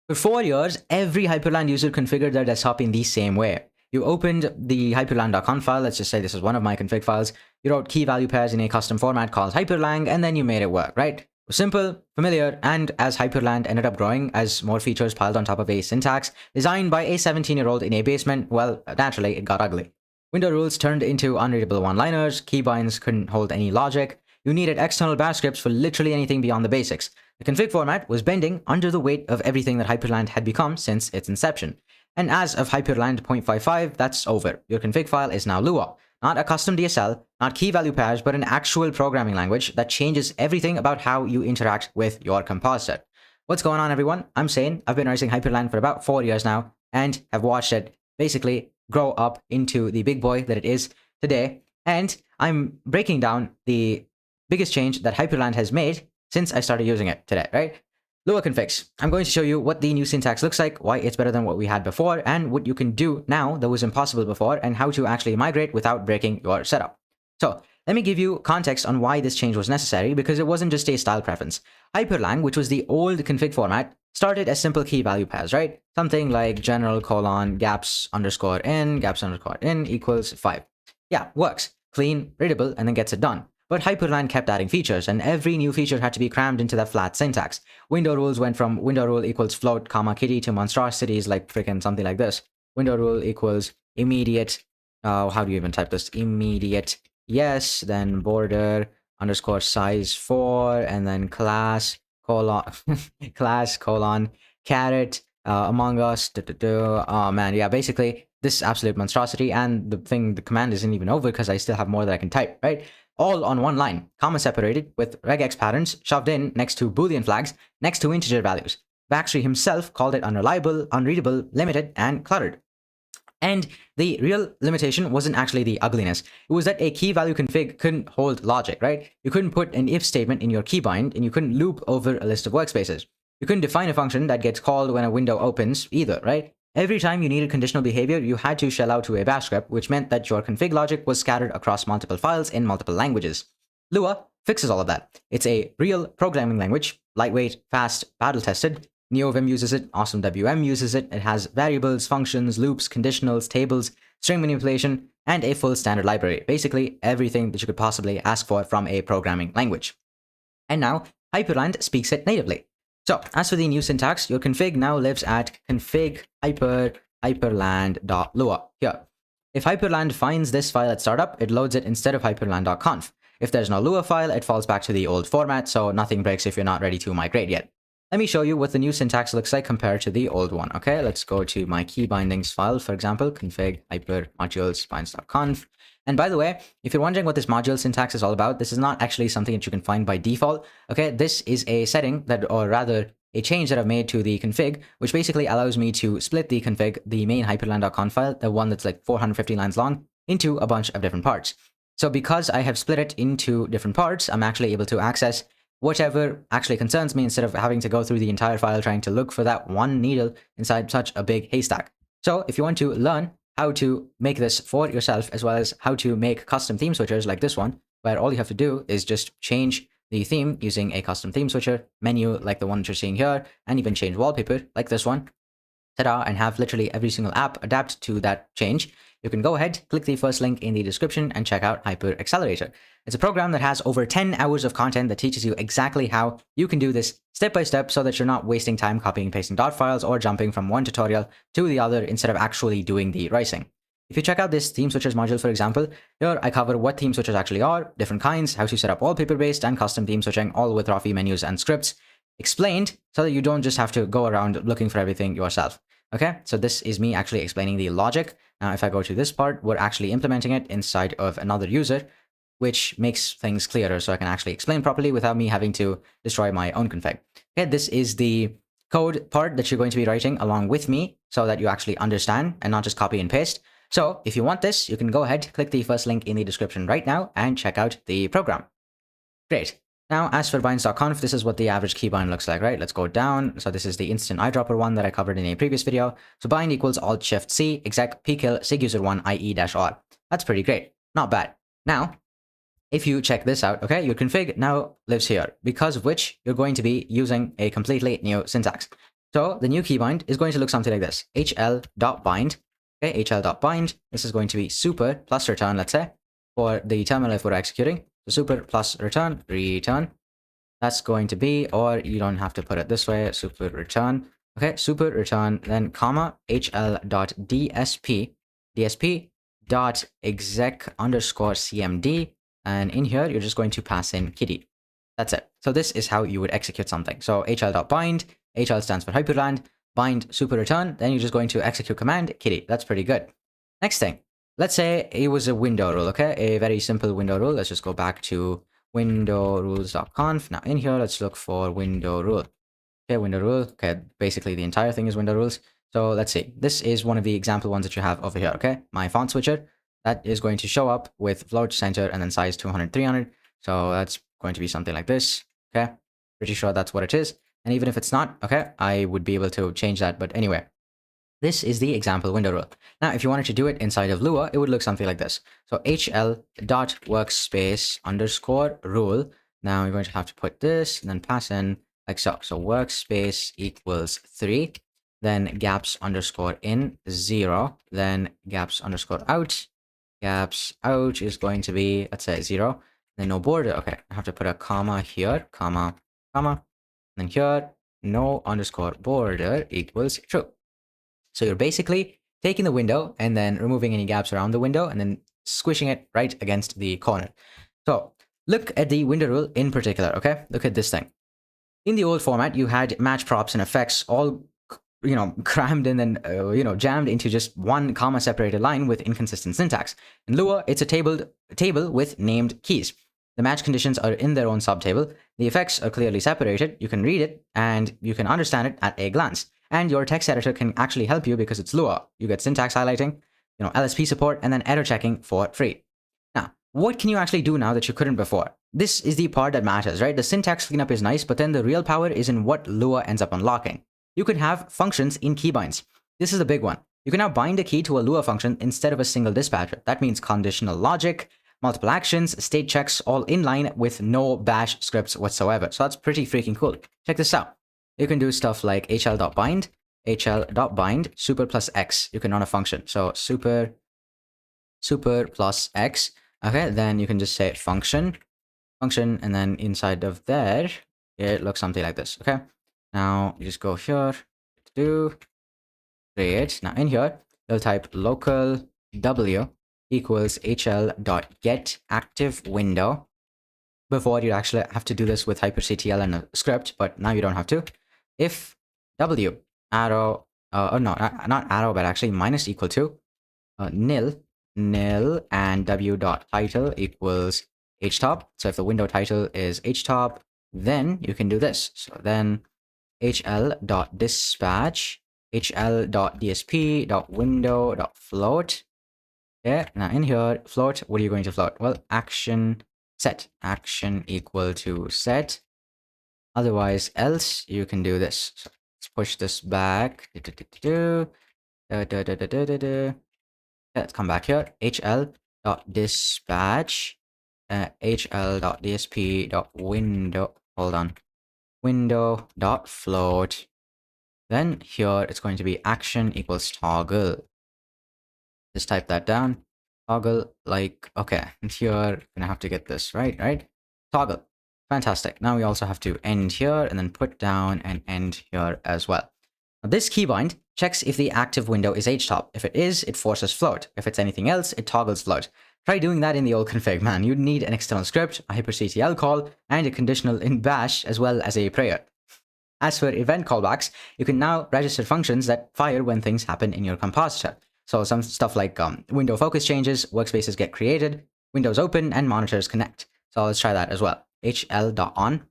For 4 years, every Hyprland user configured their desktop in the same way. You opened the hyprland.conf file, let's just say this is one of my config files, you wrote key value pairs in a custom format called hyperlang, and then you made it work, right? It was simple, familiar, and as Hyprland ended up growing, as more features piled on top of a syntax designed by a 17-year-old in a basement, well, naturally, it got ugly. Window rules turned into unreadable one-liners, keybinds couldn't hold any logic, you needed external bash scripts for literally anything beyond the basics. The config format was bending under the weight of everything that Hyprland had become since its inception. And as of Hyprland 0.55, that's over. Your config file is now Lua. Not a custom DSL, not key value pairs, but an actual programming language that changes everything about how you interact with your compositor. What's going on, everyone? I'm Sane. I've been writing Hyprland for about 4 years now and have watched it basically grow up into the big boy that it is today. And I'm breaking down the biggest change that Hyprland has made since I started using it today, right? Lua configs. I'm going to show you what the new syntax looks like, why it's better than what we had before, and what you can do now that was impossible before, and how to actually migrate without breaking your setup. So let me give you context on why this change was necessary, because it wasn't just a style preference. Hyprlang, which was the old config format, started as simple key value pairs, right? Something like general : gaps underscore in equals 5. Yeah, works. Clean, readable, and then gets it done. But Hyprland kept adding features, and every new feature had to be crammed into that flat syntax. Window rules went from window rule equals float, kitty to monstrosities like freaking something like this. Window rule equals immediate, how do you even type this? Immediate, yes, then border underscore size 4, and then class, caret, among us, oh man, yeah, basically, this is absolute monstrosity, and the command isn't even over because I still have more that I can type, right? All on one line, comma separated, with regex patterns shoved in next to Boolean flags, next to integer values. Baxter himself called it unreliable, unreadable, limited, and cluttered. And the real limitation wasn't actually the ugliness. It was that a key value config couldn't hold logic, right? You couldn't put an if statement in your keybind, and you couldn't loop over a list of workspaces. You couldn't define a function that gets called when a window opens either, right? Every time you needed conditional behavior, you had to shell out to a bash script, which meant that your config logic was scattered across multiple files in multiple languages. Lua fixes all of that. It's a real programming language, lightweight, fast, battle-tested. Neovim uses it, AwesomeWM uses it. It has variables, functions, loops, conditionals, tables, string manipulation, and a full standard library. Basically, everything that you could possibly ask for from a programming language. And now, Hyprland speaks it natively. So, as for the new syntax, your config now lives at config hyprland.lua here. If Hyprland finds this file at startup, it loads it instead of hyprland.conf. If there's no Lua file, it falls back to the old format, so nothing breaks if you're not ready to migrate yet. Let me show you what the new syntax looks like compared to the old one, okay? Let's go to my key bindings file, for example, config hyper modules binds.conf. And by the way, if you're wondering what this module syntax is all about, this is not actually something that you can find by default, okay? This is a setting that, or rather, a change that I've made to the config, which basically allows me to split the config, the main hyprland.conf file, the one that's like 450 lines long, into a bunch of different parts. So because I have split it into different parts, I'm actually able to access whatever actually concerns me instead of having to go through the entire file trying to look for that one needle inside such a big haystack. So if you want to learn how to make this for yourself, as well as how to make custom theme switchers like this one, where all you have to do is just change the theme using a custom theme switcher menu like the one that you're seeing here, and even change wallpaper like this one, ta-da, and have literally every single app adapt to that change, you can go ahead, click the first link in the description, and check out Hypraccelerator. It's a program that has over 10 hours of content that teaches you exactly how you can do this step by step so that you're not wasting time copying and pasting dot files or jumping from one tutorial to the other instead of actually doing the writing. If you check out this theme switchers module, for example, here I cover what theme switchers actually are, different kinds, how to set up wallpaper-based and custom theme switching, all with rofi menus and scripts, explained so that you don't just have to go around looking for everything yourself. Okay, so this is me actually explaining the logic. Now, if I go to this part, we're actually implementing it inside of another user, which makes things clearer so I can actually explain properly without me having to destroy my own config. Okay, this is the code part that you're going to be writing along with me so that you actually understand and not just copy and paste. So if you want this, you can go ahead, click the first link in the description right now and check out the program. Great. Now, as for binds.conf, this is what the average keybind looks like, right? Let's go down. So this is the instant eyedropper one that I covered in a previous video. So bind equals alt-shift-C, exec pkill sig-user1 ie-r. That's pretty great. Not bad. Now, if you check this out, okay, your config now lives here, because of which you're going to be using a completely new syntax. So the new keybind is going to look something like this: hl.bind. Okay, hl.bind. This is going to be super plus return, let's say, for the terminal if we're executing. So super plus return, return. That's going to be, or you don't have to put it this way, super return. Okay, super return, then comma, hl.dsp dot exec underscore cmd, and in here you're just going to pass in kitty. That's it. So this is how you would execute something. So hl.bind, hl stands for Hyprland, bind super return, then you're just going to execute command kitty. That's pretty good. Next thing, let's say it was a window rule, okay? A very simple window rule. Let's just go back to window rules.conf. Now in here, let's look for window rule. Okay, window rule. Okay, basically the entire thing is window rules. So let's see. This is one of the example ones that you have over here, okay? My font switcher, that is going to show up with float, center, and then size 200, 300. So that's going to be something like this, okay? Pretty sure that's what it is. And even if it's not, okay, I would be able to change that. But anyway, this is the example window rule. Now, if you wanted to do it inside of Lua, it would look something like this. So hl.workspace underscore rule. Now you're going to have to put this and then pass in like so. So workspace equals 3, then gaps underscore in 0, then gaps underscore out. Gaps out is going to be, let's say 0. Then no border. Okay, I have to put a comma here, comma, comma. And then here, no underscore border equals true. So you're basically taking the window and then removing any gaps around the window and then squishing it right against the corner. So look at the window rule in particular, okay? Look at this thing. In the old format, you had match props and effects all, crammed in and, jammed into just one comma separated line with inconsistent syntax. In Lua, it's a table with named keys. The match conditions are in their own subtable. The effects are clearly separated. You can read it and you can understand it at a glance. And your text editor can actually help you because it's Lua. You get syntax highlighting, LSP support, and then error checking for free. Now, what can you actually do now that you couldn't before? This is the part that matters, right? The syntax cleanup is nice, but then the real power is in what Lua ends up unlocking. You can have functions in keybinds. This is the big one. You can now bind a key to a Lua function instead of a single dispatcher. That means conditional logic, multiple actions, state checks, all inline with no bash scripts whatsoever. So that's pretty freaking cool. Check this out. You can do stuff like hl.bind, super plus x. You can run a function. So super plus x. Okay, then you can just say function, and then inside of there, it looks something like this. Okay, now you just go here, create. Now in here, you'll type local w equals hl.get active window. Before, you actually have to do this with hyperctl and a script, but now you don't have to. If w arrow, or no, not arrow, but actually minus equal to nil, and w dot title equals htop. So if the window title is htop, then you can do this. So then hl dot dispatch, hl dot dsp dot window dot float. Okay, now in here, float, what are you going to float? Well, action set, action equal to set. Otherwise, else you can do this. So let's push this back. Let's come back here. hl.dispatch, hl.dsp.window. Hold on. Window.float. Then here it's going to be action equals toggle. Just type that down. Toggle, like, okay. And here, I'm gonna have to get this right? Toggle. Fantastic. Now we also have to end here and then put down and end here as well. Now this keybind checks if the active window is htop. If it is, it forces float. If it's anything else, it toggles float. Try doing that in the old config, man. You'd need an external script, a hyperctl call, and a conditional in bash, as well as a prayer. As for event callbacks, you can now register functions that fire when things happen in your compositor. So some stuff like window focus changes, workspaces get created, windows open, and monitors connect. So let's try that as well. hl.on,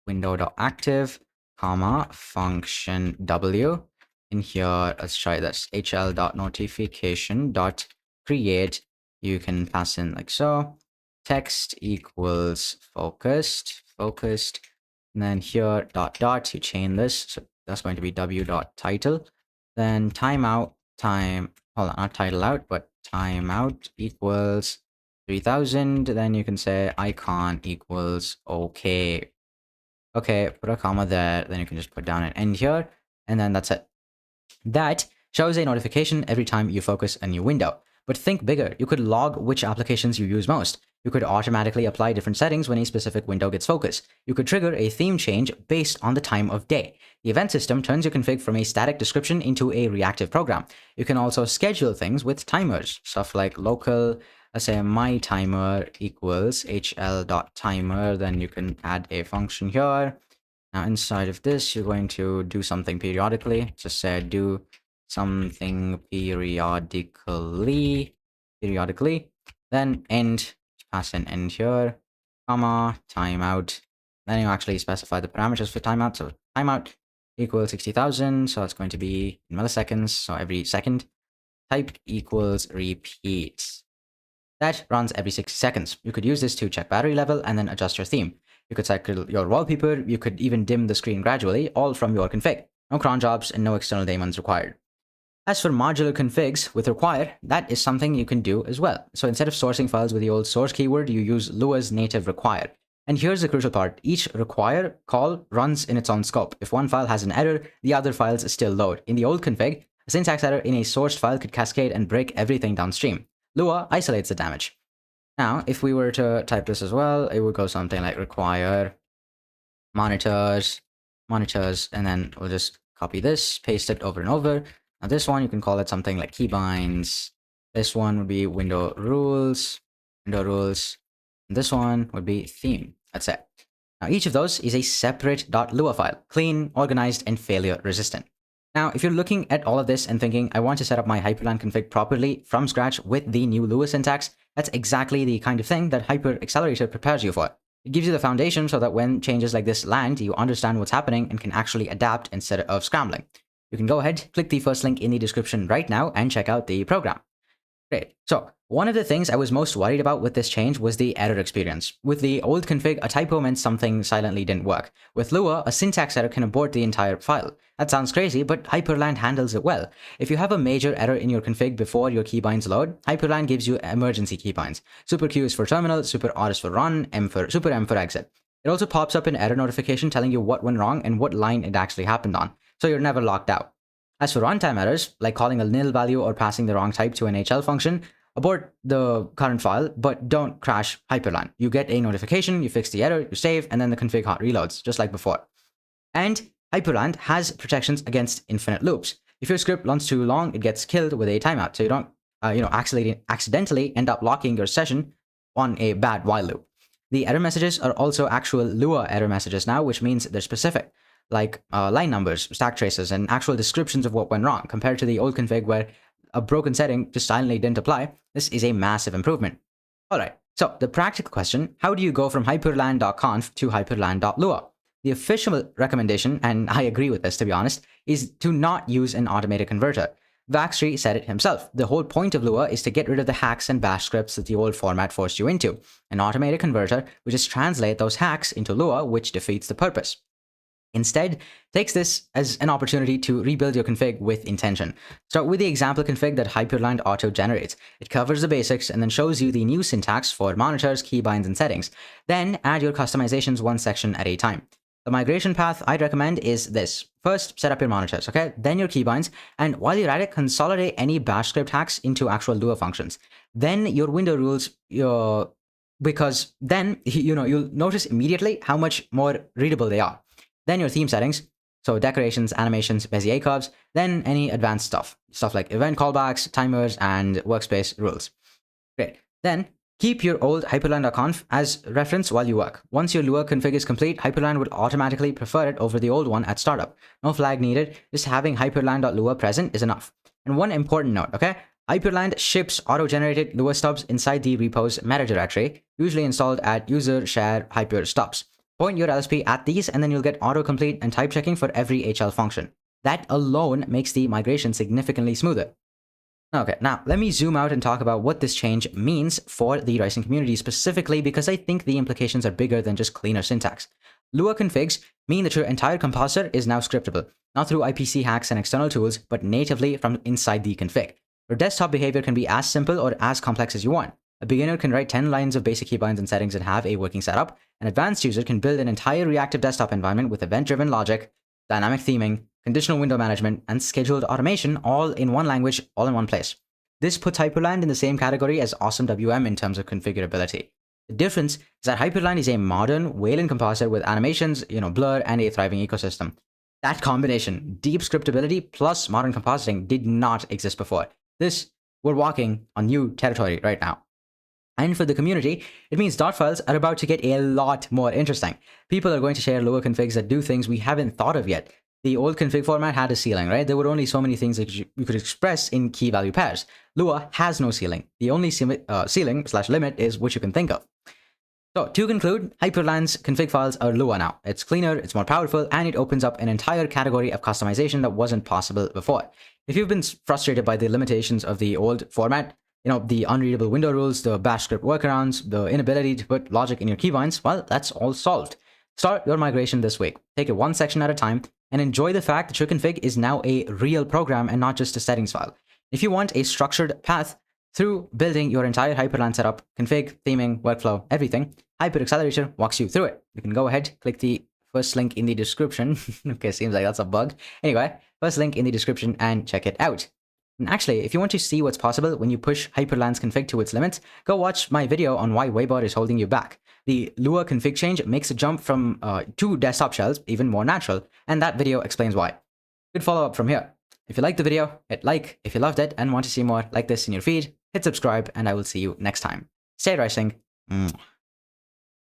window.active, comma, function w. In here, let's try this. hl.notification.create. You can pass in like so. Text equals focused. And then here, dot, you chain this. So that's going to be w.title. Then timeout, hold on, not title out, but timeout equals 3000. Then you can say icon equals okay. Okay, put a comma there, then you can just put down an end here, and then that's it. That shows a notification every time you focus a new window. But think bigger. You could log which applications you use most. You could automatically apply different settings when a specific window gets focused. You could trigger a theme change based on the time of day. The event system turns your config from a static description into a reactive program. You can also schedule things with timers, stuff like local, let's say my timer equals hl.timer, then you can add a function here. Now inside of this, you're going to do something periodically. Just say do something periodically, then end, pass an end here, comma, timeout. Then you actually specify the parameters for timeout. So timeout equals 60,000. So it's going to be in milliseconds. So every second. Type equals repeat. That runs every 60 seconds. You could use this to check battery level and then adjust your theme. You could cycle your wallpaper, you could even dim the screen gradually, all from your config. No cron jobs and no external daemons required. As for modular configs with require, that is something you can do as well. So instead of sourcing files with the old source keyword, you use Lua's native require. And here's the crucial part. Each require call runs in its own scope. If one file has an error, the other files still load. In the old config, a syntax error in a sourced file could cascade and break everything downstream. Lua isolates the damage. Now, if we were to type this as well, it would go something like require monitors, and then we'll just copy this, paste it over and over. Now this one, you can call it something like keybinds. This one would be window rules. This one would be theme. That's it. Now each of those is a separate .lua file, clean, organized, and failure resistant. Now, if you're looking at all of this and thinking, I want to set up my Hyprland config properly from scratch with the new Lua syntax, that's exactly the kind of thing that hypraccelerator prepares you for. It gives you the foundation so that when changes like this land, you understand what's happening and can actually adapt instead of scrambling. You can go ahead, click the first link in the description right now and check out the program. Great. So one of the things I was most worried about with this change was the error experience. With the old config, a typo meant something silently didn't work. With Lua, a syntax error can abort the entire file. That sounds crazy, but Hyprland handles it well. If you have a major error in your config before your keybinds load, Hyprland gives you emergency keybinds. Super Q is for terminal, Super R is for run, Super M for exit. It also pops up an error notification telling you what went wrong and what line it actually happened on, so you're never locked out. As for runtime errors, like calling a nil value or passing the wrong type to an HL function, abort the current file, but don't crash Hyprland. You get a notification, you fix the error, you save, and then the config hot reloads, just like before. And Hyprland has protections against infinite loops. If your script runs too long, it gets killed with a timeout, so you don't accidentally end up locking your session on a bad while loop. The error messages are also actual Lua error messages now, which means they're specific, like line numbers, stack traces, and actual descriptions of what went wrong, compared to the old config where a broken setting just silently didn't apply. This is a massive improvement. Alright, so the practical question, how do you go from hyprland.conf to hyprland.lua? The official recommendation, and I agree with this to be honest, is to not use an automated converter. Vaxtree said it himself. The whole point of Lua is to get rid of the hacks and bash scripts that the old format forced you into. An automated converter would just translate those hacks into Lua, which defeats the purpose. Instead, takes this as an opportunity to rebuild your config with intention. Start with the example config that Hyprland auto-generates. It covers the basics and then shows you the new syntax for monitors, keybinds, and settings. Then add your customizations one section at a time. The migration path I'd recommend is this. First, set up your monitors, okay? Then your keybinds, and while you're at it, consolidate any bash script hacks into actual Lua functions. Then your window rules, because then, you'll notice immediately how much more readable they are. Then your theme settings, so decorations, animations, Bezier curves, then any advanced stuff like event callbacks, timers, and workspace rules. Great. Then keep your old hyprland.conf as reference while you work. Once your Lua config is complete, Hyprland would automatically prefer it over the old one at startup. No flag needed, just having hyprland.lua present is enough. And one important note, okay? Hyprland ships auto-generated Lua stubs inside the repo's meta directory, usually installed at user share hyper stubs. Point your LSP at these and then you'll get autocomplete and type checking for every HL function. That alone makes the migration significantly smoother. Okay, now let me zoom out and talk about what this change means for the Ryzen community specifically, because I think the implications are bigger than just cleaner syntax. Lua configs mean that your entire compositor is now scriptable, not through IPC hacks and external tools, but natively from inside the config. Your desktop behavior can be as simple or as complex as you want. A beginner can write 10 lines of basic keybinds and settings and have a working setup. An advanced user can build an entire reactive desktop environment with event-driven logic, dynamic theming, conditional window management, and scheduled automation all in one language, all in one place. This puts Hyprland in the same category as awesome WM in terms of configurability. The difference is that Hyprland is a modern wayland compositor with animations, blur, and a thriving ecosystem. That combination, deep scriptability plus modern compositing, did not exist before. We're walking on new territory right now. And for the community, it means dotfiles are about to get a lot more interesting. People are going to share Lua configs that do things we haven't thought of yet. The old config format had a ceiling, right? There were only so many things that you could express in key value pairs. Lua has no ceiling. The only ceiling/limit is what you can think of. So to conclude, Hyprland's config files are Lua now. It's cleaner, it's more powerful, and it opens up an entire category of customization that wasn't possible before. If you've been frustrated by the limitations of the old format, the unreadable window rules, the bash script workarounds, the inability to put logic in your keybinds, well, that's all solved. Start your migration this week. Take it one section at a time, and enjoy the fact that your config is now a real program and not just a settings file. If you want a structured path through building your entire Hyprland setup, config, theming, workflow, everything, Hypraccelerator walks you through it. You can go ahead, click the first link in the description. Okay, seems like that's a bug. Anyway, first link in the description and check it out. And actually, if you want to see what's possible when you push Hyprland's config to its limits, go watch my video on why waybar is holding you back. The Lua config change makes a jump from 2 desktop shells even more natural, and that video explains why. Good follow up from here. If you liked the video, hit like. If you loved it and want to see more like this in your feed, hit subscribe, and I will see you next time. Stay rising.